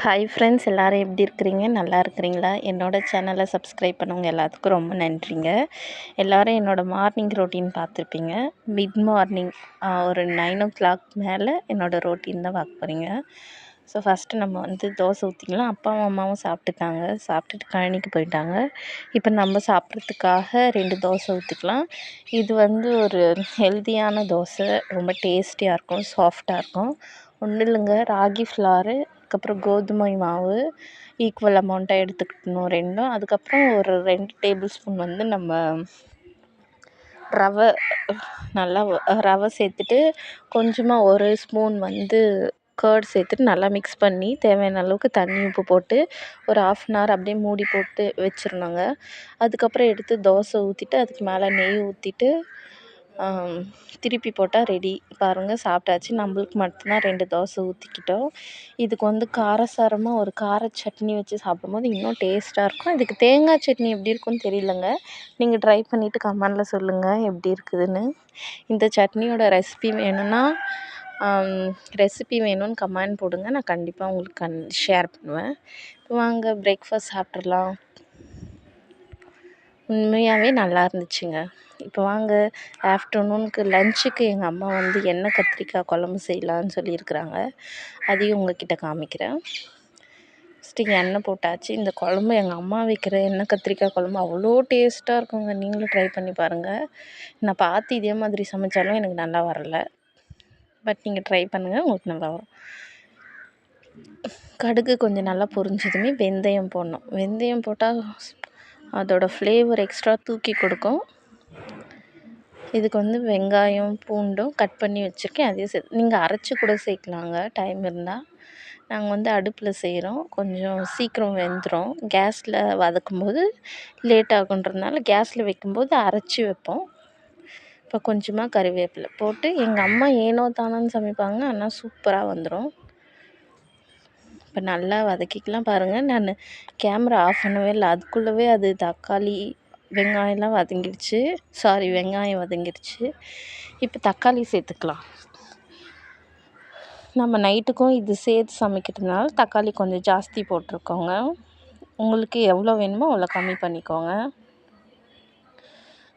Hi friends, எல்லோரும் எப்படி இருக்கிறீங்க? நல்லா இருக்கிறீங்களா? என்னோடய சேனலை சப்ஸ்கிரைப் பண்ணவங்க எல்லாத்துக்கும் ரொம்ப நன்றிங்க. எல்லோரும் என்னோடய மார்னிங் ரொட்டீன் பார்த்துருப்பீங்க. மிட் மார்னிங் ஒரு 9 o'clock மேலே என்னோடய ரொட்டீன் தான் பார்க்க போகிறீங்க. ஸோ ஃபஸ்ட்டு நம்ம தோசை ஊற்றிக்கலாம். அப்பாவும் அம்மாவும் சாப்பிட்டுட்டாங்க. சாப்பிட்டுட்டு கழனிக்கு போயிட்டாங்க. இப்போ நம்ம சாப்பிட்றதுக்காக 2 தோசை ஊற்றிக்கலாம். இது ஒரு ஹெல்த்தியான தோசை, ரொம்ப டேஸ்டியாக இருக்கும், சாஃப்டாக இருக்கும். ஒன்றும் இல்லைங்க, ராகி ஃப்ளாரு, அதுக்கப்புறம் கோதுமை மாவு ஈக்குவல் அமௌண்ட்டாக எடுத்துக்கிட்டணும் ரெண்டும். அதுக்கப்புறம் ஒரு 2 டேபிள் ஸ்பூன் நம்ம ரவை சேர்த்துட்டு, கொஞ்சமாக ஒரு ஸ்பூன் கர்ட் சேர்த்துட்டு நல்லா மிக்ஸ் பண்ணி தேவையான அளவுக்கு தண்ணி உப்பு போட்டு ஒரு 1/2 hour அப்படியே மூடி போட்டு வச்சிடணுங்க. அதுக்கப்புறம் எடுத்து தோசை ஊற்றிட்டு அதுக்கு மேலே நெய் ஊற்றிட்டு திருப்பி போட்டால் ரெடி. பாருங்கள், சாப்பிட்டாச்சு. நம்மளுக்கு மட்டும்தான் 2 தோசை ஊற்றிக்கிட்டோம். இதுக்கு காரசாரமாக ஒரு கார சட்னி வச்சு சாப்பிடும்போது இன்னும் டேஸ்ட்டாக இருக்கும். இதுக்கு தேங்காய் சட்னி எப்படி இருக்குன்னு தெரியலங்க. நீங்கள் ட்ரை பண்ணிவிட்டு கமெண்டில் சொல்லுங்கள் எப்படி இருக்குதுன்னு. இந்த சட்னியோட ரெசிபி வேணும்னு கமெண்ட் போடுங்க. நான் கண்டிப்பாக உங்களுக்கு ஷேர் பண்ணுவேன். இப்போ வாங்க பிரேக்ஃபாஸ்ட் சாப்பிட்றலாம். உண்மையாகவே நல்லா இருந்துச்சுங்க. இப்போ வாங்க ஆஃப்டர்நூனுக்கு லஞ்சுக்கு எங்கள் அம்மா எண்ணெய் கத்திரிக்காய் குழம்பு செய்யலான்னு சொல்லியிருக்கிறாங்க. அதையும் உங்கள்கிட்ட காமிக்கிறேன். ஃபஸ்ட்டு எண்ணெய் போட்டாச்சு. இந்த குழம்பு எங்கள் அம்மா வைக்கிற எண்ணெய் கத்திரிக்காய் குழம்பு அவ்வளோ டேஸ்ட்டாக இருக்குங்க. நீங்களும் ட்ரை பண்ணி பாருங்கள். நான் பார்த்து இதே மாதிரி சமைச்சாலும் எனக்கு நல்லா வரலை. பட் நீங்கள் ட்ரை பண்ணுங்கள், உங்களுக்கு நல்லா வரும். கடுகு கொஞ்சம் நல்லா பொரிஞ்சதுமே வெந்தயம் போடணும். வெந்தயம் போட்டால் அதோடய ஃப்ளேவர் எக்ஸ்ட்ரா தூக்கி கொடுக்கும். இதுக்கு வெங்காயம் பூண்டும் கட் பண்ணி வச்சுருக்கேன். அதையும் நீங்கள் அரைச்சி கூட சேர்க்கலாங்க, டைம் இருந்தால். நாங்கள் அடுப்பில் செய்கிறோம், கொஞ்சம் சீக்கிரம் வெந்துடும். கேஸில் வதக்கும்போது லேட் ஆகுன்றதுனால கேஸில் வைக்கும்போது அரைச்சி வைப்போம். இப்போ கொஞ்சமாக கறிவேப்பிலை போட்டு எங்கள் அம்மா ஏனோ தானோன்னு சமைப்பாங்க, ஆனால் சூப்பராக வந்துடும். இப்போ நல்லா வதக்கிக்கலாம். பாருங்கள், நான் கேமரா ஆஃப் பண்ணவே இல்லை, அதுக்குள்ளவே அது தக்காளி வெங்காயம் வதங்கிடுச்சு. இப்போ தக்காளி சேர்த்துக்கலாம். நம்ம நைட்டுக்கும் இது சேர்த்து சமைக்கிறதுனால தக்காளி கொஞ்சம் ஜாஸ்தி போட்டிருக்கோங்க. உங்களுக்கு எவ்வளோ வேணுமோ அவ்வளோ கம்மி பண்ணிக்கோங்க.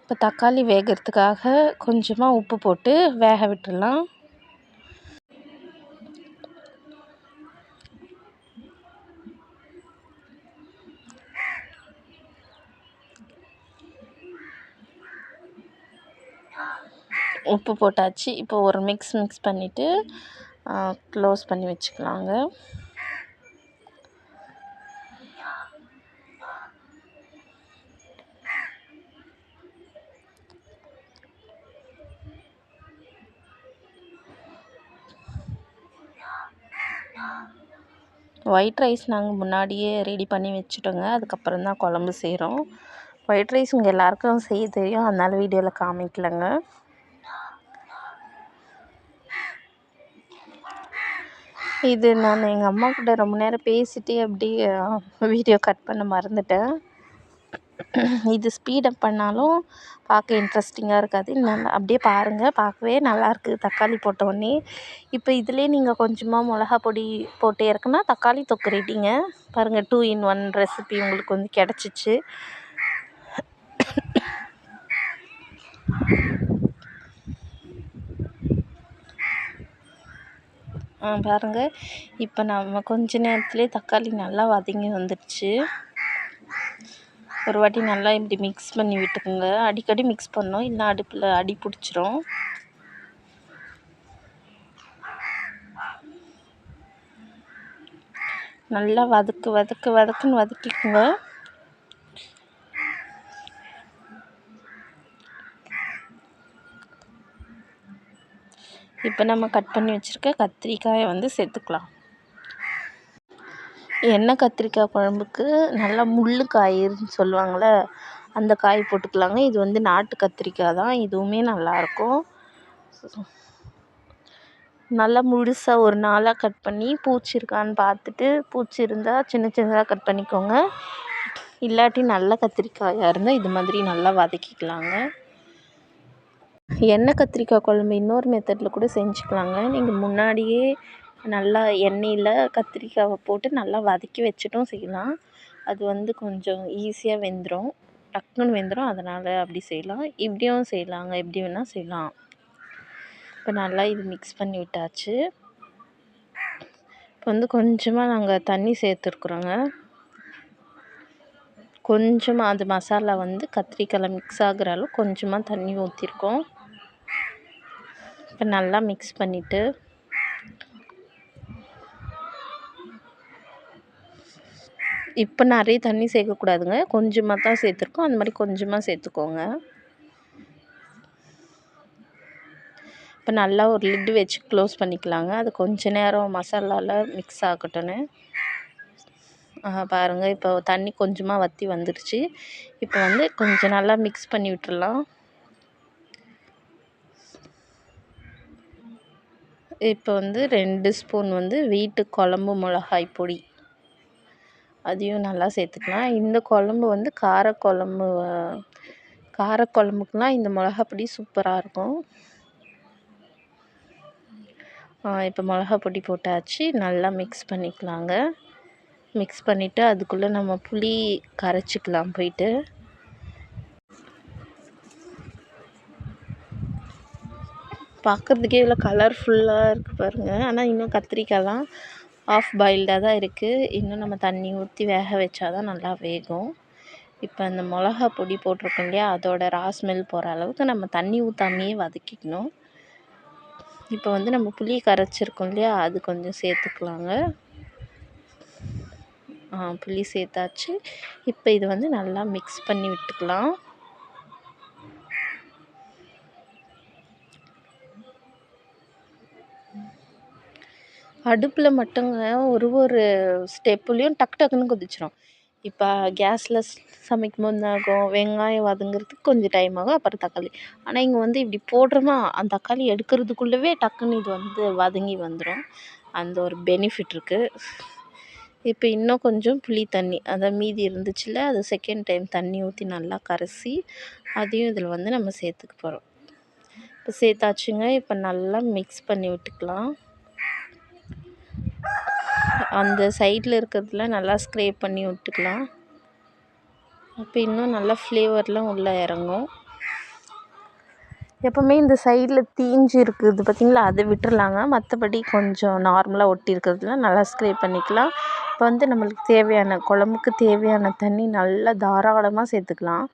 இப்போ தக்காளி வேகிறதுக்காக கொஞ்சமாக உப்பு போட்டு வேக விட்டுடலாம். உப்பு போட்டாச்சு. இப்போ ஒரு மிக்ஸ் பண்ணிவிட்டு க்ளோஸ் பண்ணி வச்சுக்கலாங்க. ஒயிட் ரைஸ் நாங்கள் முன்னாடியே ரெடி பண்ணி வச்சுட்டோங்க. அதுக்கப்புறம் தான் குழம்பு செய்கிறோம். ஒயிட் ரைஸ் உங்கள் எல்லாருக்கும் செய்ய தெரியும், அதனால வீடியோவில் காமிக்கலைங்க. இது நான் எங்கள் அம்மா கிட்ட ரொம்ப நேரம் பேசிகிட்டே அப்படியே வீடியோ கட் பண்ண மறந்துட்டேன். இது ஸ்பீடப் பண்ணாலும் பார்க்க இன்ட்ரெஸ்டிங்காக இருக்காது. அப்படியே பாருங்கள், பார்க்கவே நல்லாயிருக்கு தக்காளி போட்டோடனே. இப்போ இதிலே நீங்கள் கொஞ்சமாக மிளகா பொடி போட்டு இறக்குனா தக்காளி தொக்கு ரெடிங்க. பாருங்கள், 2 in 1 ரெசிபி உங்களுக்கு கிடச்சிச்சு. பாருங்கள், இப்போ நம்ம கொஞ்ச நேரத்துலேயே தக்காளி நல்லா வதங்கி வந்துடுச்சு. ஒரு வாட்டி நல்லா இப்படி மிக்ஸ் பண்ணி விட்டுக்குங்க. அடிக்கடி மிக்ஸ் பண்ணோம், இல்லை அடுப்பில் அடி பிடிச்சிரும். நல்லா வதக்குன்னு வதக்கிக்குங்க. இப்போ நம்ம கட் பண்ணி வச்சுருக்க கத்திரிக்காயை சேர்த்துக்கலாம். எண்ணெய் கத்திரிக்காய் குழம்புக்கு நல்லா முள் காய்ன்னு சொல்லுவாங்கள்ல, அந்த காய் போட்டுக்கலாங்க. இது நாட்டு கத்திரிக்காய் தான், இதுவுமே நல்லாயிருக்கும். நல்லா முழுசாக ஒரு 4ஆக கட் பண்ணி பூச்சி இருக்கான்னு பார்த்துட்டு, பூச்சி இருந்தால் சின்ன சின்னதாக கட் பண்ணிக்கோங்க. இல்லாட்டி நல்ல கத்திரிக்காயாக இருந்தால் இது மாதிரி நல்லா வதக்கிக்கலாங்க. எண்ணெய் கத்திரிக்காய் குழம்பு இன்னொரு மெத்தடில் கூட செஞ்சுக்கலாங்க. நீங்கள் முன்னாடியே நல்லா எண்ணெயில் கத்திரிக்காவை போட்டு நல்லா வதக்கி வச்சுட்டும் செய்யலாம். அது வந்து கொஞ்சம் ஈஸியாக வெந்துடும், டக்குன்னு வெந்துடும். அதனால் அப்படி செய்யலாம், இப்படியும் செய்யலாங்க, எப்படி வேணால் செய்யலாம். இப்போ நல்லா இது மிக்ஸ் பண்ணி விட்டாச்சு. இப்போ வந்து கொஞ்சமாக நாங்கள் தண்ணி சேர்த்துருக்குறோங்க. கொஞ்சமாக அது மசாலா வந்து கத்திரிக்காயில் மிக்ஸ் ஆகிற அளவு கொஞ்சமாக தண்ணி ஊற்றிருக்கோம். இப்போ நல்லா மிக்ஸ் பண்ணிவிட்டு இப்போ நிறைய தண்ணி சேர்க்கக்கூடாதுங்க, கொஞ்சமாக தான் சேர்த்துருக்கோம். அந்த மாதிரி கொஞ்சமாக சேர்த்துக்கோங்க. இப்போ நல்லா ஒரு லிட்டு வச்சு க்ளோஸ் பண்ணிக்கலாங்க. அது கொஞ்ச நேரம் மசாலாவில் மிக்ஸ் ஆகட்டும்னு. பாருங்கள், இப்போ தண்ணி கொஞ்சமாக வற்றி வந்துடுச்சு. இப்போ வந்து கொஞ்சம் நல்லா மிக்ஸ் பண்ணி விட்டுறலாம். இப்போ வந்து 2 ஸ்பூன் வந்து வீட்டு குழம்பு மிளகாய் பொடி, அதையும் நல்லா சேர்த்துக்கலாம். இந்த குழம்பு வந்து காரக்குழம்புக்குலாம் இந்த மிளகா பொடி சூப்பராக இருக்கும். இப்போ மிளகா பொடி போட்டாச்சு, நல்லா மிக்ஸ் பண்ணிக்கலாங்க. மிக்ஸ் பண்ணிவிட்டு அதுக்குள்ளே நம்ம புளி கரைச்சிக்கலாம் போயிட்டு. பார்க்குறதுக்கே இவ்வளோ கலர்ஃபுல்லாக இருக்குது பாருங்கள். ஆனால் இன்னும் கத்திரிக்காய்லாம் ஆஃப் பாயில்டாக தான் இருக்குது. இன்னும் நம்ம தண்ணி ஊற்றி வேக வச்சா தான் நல்லா வேகும். இப்போ அந்த மிளகா பொடி போட்டிருக்கோம் இல்லையா, அதோட ஸ்மெல் போகிற அளவுக்கு நம்ம தண்ணி ஊற்றாமையே வதக்கிக்கணும். இப்போ வந்து நம்ம புளி கரைச்சிருக்கோம் இல்லையா, அது கொஞ்சம் சேர்த்துக்கலாங்க. புளி சேர்த்தாச்சு. இப்போ இது வந்து நல்லா மிக்ஸ் பண்ணி விட்டுக்கலாம். அடுப்பில் மட்டுங்க ஒரு ஸ்டெப்புலேயும் டக்குன்னு கொதிச்சிடும். இப்போ கேஸில் சமைக்கும் போது என்ன ஆகும், வெங்காயம் வதங்குறதுக்கு கொஞ்சம் டைம் ஆகும், அப்புறம் தக்காளி. ஆனால் இங்கே வந்து இப்படி போடுறோமா, அந்த தக்காளி எடுக்கிறதுக்குள்ளவே டக்குன்னு இது வந்து வதங்கி வந்துடும். அந்த ஒரு பெனிஃபிட் இருக்குது. இப்போ இன்னும் கொஞ்சம் புளி தண்ணி, அதான் மீதி இருந்துச்சுல்ல, அது செகண்ட் டைம் தண்ணி ஊற்றி நல்லா கரைசி அதையும் இதில் வந்து நம்ம சேர்த்துக்க போகிறோம். இப்போ சேர்த்தாச்சுங்க. இப்போ நல்லா மிக்ஸ் பண்ணி விட்டுக்கலாம். அந்த சைடில் இருக்கிறதுல நல்லா ஸ்க்ரேப் பண்ணி விட்டுக்கலாம். அப்போ இன்னும் நல்லா ஃப்ளேவர்லாம் உள்ளே இறங்கும். எப்போவுமே இந்த சைடில் தீஞ்சு இருக்குது பார்த்திங்களா, அதை விட்டுறலாங்க. மற்றபடி கொஞ்சம் நார்மலாக ஒட்டி இருக்கிறதுலாம் நல்லா ஸ்க்ரேப் பண்ணிக்கலாம். இப்போ வந்து நம்மளுக்கு தேவையான குழம்புக்கு தேவையான தண்ணி நல்லா தாராளமாக சேர்த்துக்கலாம்.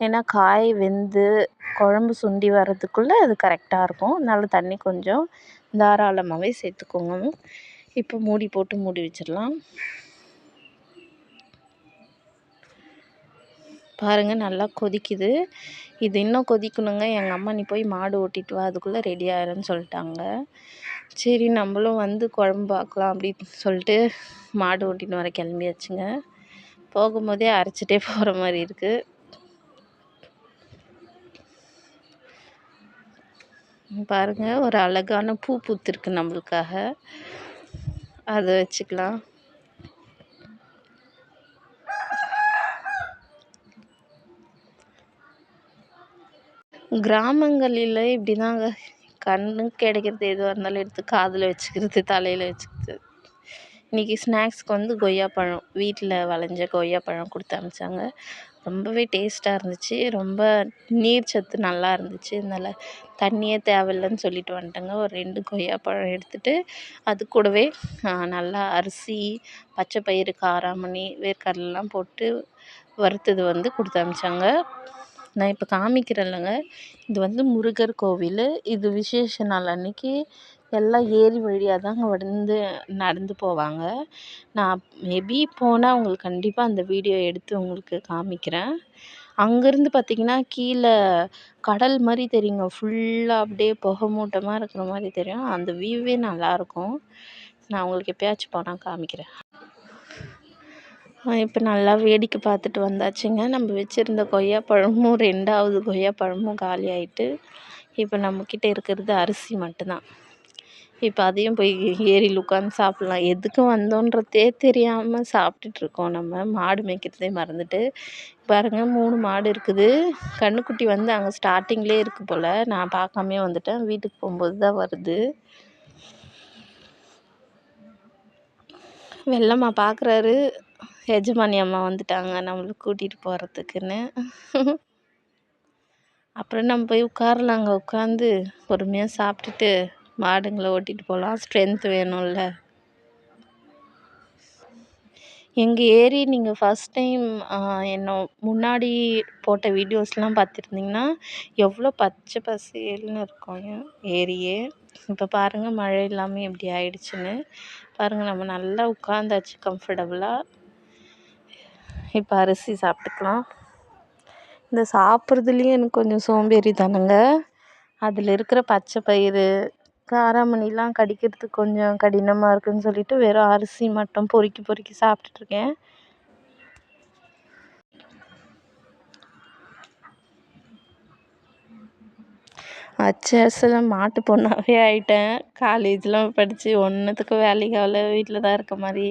ஏன்னா காய் வெந்து குழம்பு சுண்டி வர்றதுக்குள்ளே அது கரெக்டாக இருக்கும். அதனால தண்ணி கொஞ்சம் தாராளமாகவே சேர்த்துக்கோங்க. இப்போ மூடி போட்டு மூடி வச்சிடலாம். பாருங்கள், நல்லா கொதிக்குது. இது இன்னும் கொதிக்கணுங்க. எங்கள் அம்மா நீ போய் மாடு ஓட்டிட்டு வா, அதுக்குள்ளே ரெடி ஆயிருன்னு சொல்லிட்டாங்க. சரி நம்மளும் வந்து குழம்பு பார்க்கலாம் அப்படின்னு சொல்லிட்டு மாடு ஓட்டின்னு வர கிளம்பியாச்சுங்க. போகும்போதே அரைச்சிட்டே போகிற மாதிரி இருக்குது. பாருங்கள், ஒரு அழகான பூ பூத்திருக்கு நம்மளுக்காக, அதை வச்சுக்கலாம். கிராமங்களில் இப்படி தாங்க, கண்ணுக்கு கிடைக்கிறது எதுவாக இருந்தாலும் எடுத்து காதில் வச்சுக்கிறது, தலையில் வச்சுக்கிறது. இன்றைக்கி ஸ்நாக்ஸ்க்கு வந்து கொய்யாப்பழம், வீட்டில் விளைஞ்ச கொய்யாப்பழம் கொடுத்து அனுப்பிச்சாங்க. ரொம்பவே டேஸ்ட்டாக இருந்துச்சு, ரொம்ப நீர் சத்து நல்லா இருந்துச்சு. அதனால் தண்ணியே தேவையில்லைன்னு சொல்லிட்டு வந்துட்டேங்க. ஒரு 2 கொய்யாப்பழம் எடுத்துகிட்டு அது கூடவே நல்லா அரிசி, பச்சை பயிறு, காராமணி, வேர்க்கடலாம் போட்டு வறுத்தது வந்து கொடுத்து அனுப்பிச்சாங்க. நான் இப்போ காமிக்கிறேன் இல்லைங்க, இது வந்து முருகர் கோவில். இது விசேஷ நாள் அன்றைக்கி எல்லாம் ஏரி வழியாக தாங்க வந்து நடந்து போவாங்க. நான் மேபி போனால் உங்களுக்கு கண்டிப்பாக அந்த வீடியோ எடுத்து உங்களுக்கு காமிக்கிறேன். அங்கேருந்து பார்த்திங்கன்னா கீழே கடல் மாதிரி தெரியுங்க, ஃபுல்லாக அப்படியே புகை மூட்டமாக இருக்கிற மாதிரி தெரியும். அந்த வியூவே நல்லாயிருக்கும். நான் உங்களுக்கு எப்போயாச்சும் போனால் காமிக்கிறேன். இப்போ நல்லா வேடிக்கை பார்த்துட்டு வந்தாச்சுங்க. நம்ம வச்சுருந்த கொய்யாப்பழமும் 2வது கொய்யாப்பழமும் காலி ஆகிட்டு, இப்போ நம்மக்கிட்ட இருக்கிறது அரிசி மட்டும்தான். இப்போ அதையும் போய் ஏரியில் உட்காந்து சாப்பிட்லாம். எதுக்கு வந்தோன்றதே தெரியாமல் சாப்பிட்டுட்ருக்கோம். நம்ம மாடு மேய்க்கிறதே மறந்துட்டு. பாருங்கள், 3 மாடு இருக்குது. கன்றுக்குட்டி வந்து அங்கே ஸ்டார்டிங்லேயே இருக்குது போல், நான் பார்க்காமையே வந்துட்டேன். வீட்டுக்கு போகும்போது தான் வருது. வெள்ளம்மா பார்க்குறாரு, எஜமானி அம்மா வந்துட்டாங்க நம்மள கூட்டிகிட்டு போகிறதுக்குன்னு. அப்புறம் நம்ம போய் உட்காரலாங்க. உட்காந்து பொறுமையாக சாப்பிட்டுட்டு மாடுங்களை ஓட்டிகிட்டு போகலாம். ஸ்ட்ரென்த் வேணும்ல. எங்கள் ஏரி நீங்கள் ஃபஸ்ட் டைம் முன்னாடி போட்ட வீடியோஸ்லாம் பார்த்துருந்தீங்கன்னா எவ்வளோ பச்சை பசேல்னு இருக்கும் ஏரியே. இப்போ பாருங்கள் மழை இல்லாமல் எப்படி ஆயிடுச்சுன்னு. பாருங்கள் நம்ம நல்லா உட்காந்தாச்சு கம்ஃபர்டபுளாக. இப்போ அரிசி சாப்பிட்டுக்கலாம். இந்த சாப்பிட்றதுலேயும் எனக்கு கொஞ்சம் சோம்பேறி தானுங்க. அதில் இருக்கிற பச்சை பயிறு காராமணிலாம் கடிக்கிறதுக்கு கொஞ்சம் கடினமாக இருக்குதுன்னு சொல்லிட்டு வெறும் அரிசி மட்டும் பொறுக்கி சாப்பிட்டுட்ருக்கேன். அச்சரசில் மாட்டு பொண்ணாகவே ஆயிட்டேன். காலேஜ்லாம் படித்து ஒன்றுத்துக்கும் வேலைக்கு ஆகல, வீட்டில் தான் இருக்க மாதிரி.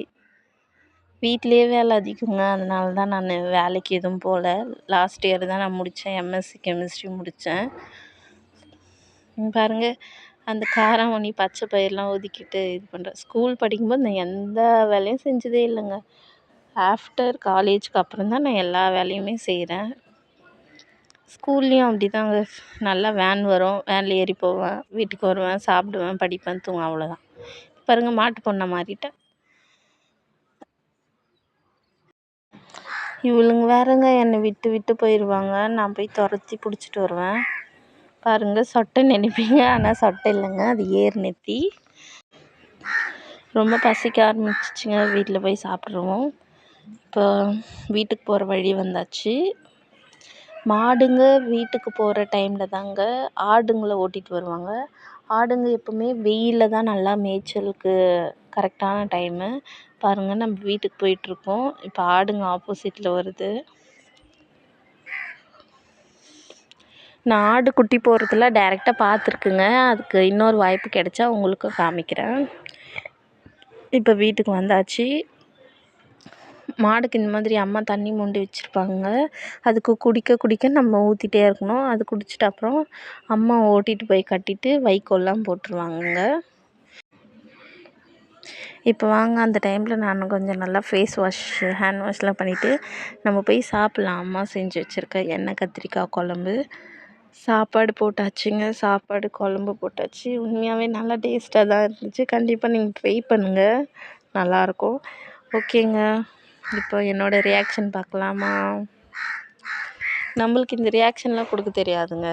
வீட்லேயே வேலை அதிகங்க. அதனால தான் நான் வேலைக்கு எதுவும் போகல. லாஸ்ட் இயர் தான் நான் முடித்தேன். எம்எஸ்சி கெமிஸ்ட்ரி முடித்தேன். பாருங்கள் அந்த காராமணி பச்சை பயிரெலாம் ஒதுக்கிட்டு இது பண்ணுறேன். ஸ்கூல் படிக்கும்போது நான் எந்த வேலையும் செஞ்சதே இல்லைங்க. ஆஃப்டர் காலேஜுக்கு அப்புறம் தான் நான் எல்லா வேலையுமே செய்கிறேன். ஸ்கூல்லேயும் அப்படி தாங்க. நல்லா வேன் வரும், வேனில் ஏறி போவேன், வீட்டுக்கு வருவேன், சாப்பிடுவேன், படிப்பேன், தூங்குவேன், அவ்வளோதான். பாருங்கள் மாட்டு பொண்ணை மாறிட்டேன். இவளுங்க வேறங்க என்னை விட்டு விட்டு போயிடுவாங்க. நான் போய் துரத்தி பிடிச்சிட்டு வருவேன். பாருங்கள் சொட்டை நினைப்பீங்க, ஆனால் சொட்டை இல்லைங்க, அது ஏர் நெத்தி. ரொம்ப பசிக்க ஆரம்பிச்சிச்சுங்க. வீட்டில் போய் சாப்பிட்ருவோம். இப்போ வீட்டுக்கு போகிற வழி வந்தாச்சு. மாடுங்க வீட்டுக்கு போகிற டைமில் தாங்க ஆடுங்களை ஓட்டிகிட்டு வருவாங்க. ஆடுங்க எப்போவுமே வெயிலில் தான் நல்லா மேய்ச்சலுக்கு கரெக்டான டைமு. பாருங்கள் நம்ம வீட்டுக்கு போயிட்டுருக்கோம். இப்போ ஆடுங்க ஆப்போசிட்டில் வருது. நான் ஆடு குட்டி போடுறதுல டைரெக்டாக பார்த்துருக்குங்க. அதுக்கு இன்னொரு வாய்ப்பு கிடைச்சா உங்களுக்கு காமிக்கிறேன். இப்போ வீட்டுக்கு வந்தாச்சு. மாடுக்கு இந்த மாதிரி அம்மா தண்ணி மொண்டு வச்சுருப்பாங்க. அதுக்கு குடிக்க நம்ம ஊற்றிட்டே இருக்கணும். அது குடிச்சிட்டு அப்புறம் அம்மா ஓட்டிகிட்டு போய் கட்டிட்டு வைக்கோல்லாம் போட்டுருவாங்கங்க. இப்போ வாங்க அந்த டைமில் நான் கொஞ்சம் நல்லா ஃபேஸ் வாஷ் ஹேண்ட் வாஷ்லாம் பண்ணிவிட்டு நம்ம போய் சாப்பிட்லாம். அம்மா செஞ்சு வச்சுருக்க எண்ணெய் கத்திரிக்காய் குழம்பு. சாப்பாடு போட்டாச்சுங்க. சாப்பாடு குழம்பு போட்டாச்சு. உண்மையாகவே நல்லா டேஸ்ட்டாக தான் இருந்துச்சு. கண்டிப்பாக நீங்கள் ட்ரை பண்ணுங்கள், நல்லாயிருக்கும். ஓகேங்க, இப்போ என்னோடய ரியாக்ஷன் பார்க்கலாமா? நம்மளுக்கு இந்த ரியாக்ஷன்லாம் கொடுக்க தெரியாதுங்க.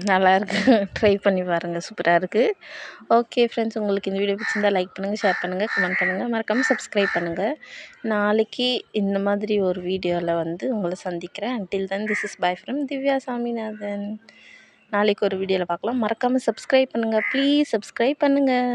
நல்லாயிருக்கு. ட்ரை பண்ணி பாருங்கள், சூப்பராக இருக்குது. ஓகே ஃப்ரெண்ட்ஸ், உங்களுக்கு இந்த வீடியோ பிடிச்சிருந்தா லைக் பண்ணுங்கள், ஷேர் பண்ணுங்கள், கமெண்ட் பண்ணுங்கள், மறக்காமல் சப்ஸ்கிரைப் பண்ணுங்கள். நாளைக்கு இந்த மாதிரி ஒரு வீடியோவில் உங்களை சந்திக்கிறேன். Until then this is by from Divya Saminathan. நாளைக்கு ஒரு வீடியோவில் பார்க்கலாம். மறக்காமல் சப்ஸ்கிரைப் பண்ணுங்கள், ப்ளீஸ் சப்ஸ்கிரைப் பண்ணுங்கள்.